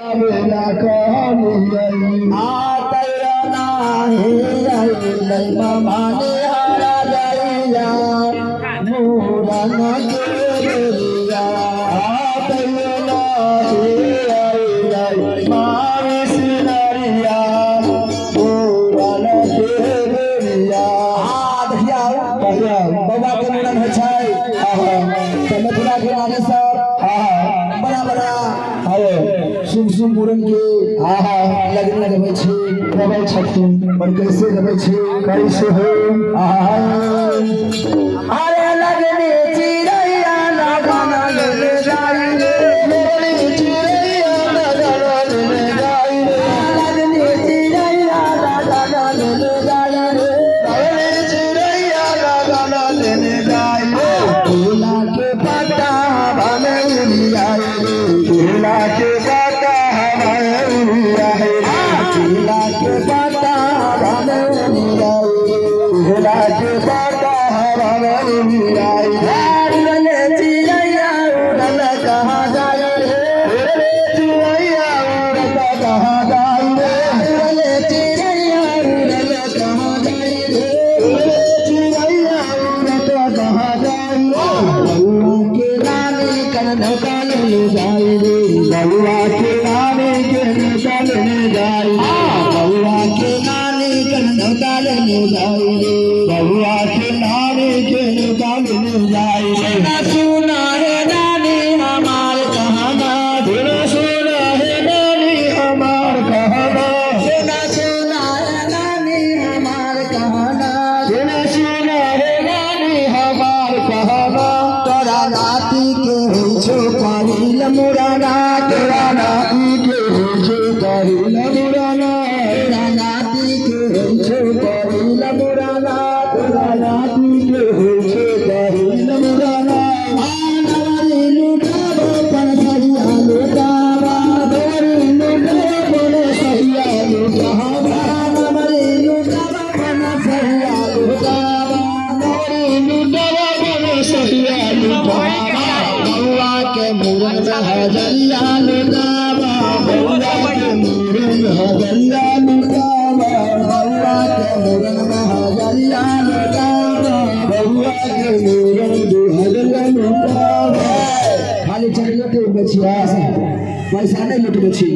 बेला कहनी आतैया नाही माने हारा जाइया मूरन केरिया आतैया नाही मावे सिनरिया मूरन केरिया देखिया बाबा के मूरन है छै समझला के आने सब बड़ा बड़ा शुभ शुभ मूरन के लगन लगबै छी रबै छथिन पर कैसे रबै छी कैसे हो अरे लगने चिड़ैया लगन ले जाई रे चिड़ैया लगन ले जाई लगने चिड़ैया लगन ले जाई लगने चिड़ैया लगन ले जाई केला के पत्ता बने उड़ियाई केला के केला के पत्ता हमें केला के पत्ता हमें उड़ले चिड़ैया उड़ल कहाँ जाए रे चिड़ैया उड़ल कहाँ जाए उड़ले चिड़ैया उड़ल कहाँ जाए रे चिड़ैया उड़ल कहाँ जाए बउआ के रानी कन काल ले जाए रे बउआ के रानी के ले जाए बउआ के नानी के निकाल ले जाए बउआ के नानी के निकाल ले जाए सुना है नानी हमार कहना सुना है नानी हमार कहना सुना है नानी हमार कहना सुना है नानी हमार कहना तोरा नाती के छो पारिल मुराना तोरा नाती के छो पारिल मुराना तोरा नाती के छो पारिल मुराना तोरा नाती के छो पारिल मुराना आनवरी लुटाबो पर सहिया लुटाबा दोरी लुटाबो पर सहिया लुटाबा आनवरी लुटाबो पर सहिया लुटाबा दोरी लुटाबो पर सहिया लुटाबा बउआ के मूरन हजरिया लुटाबा बउआ के मूरन हजरिया लुटाबा बउआ के मूरन हजरिया लुटाबा बउआ के मूरन हजरिया लुटाबा खाली चलिए के बचिया से पैसा नहीं लुट बची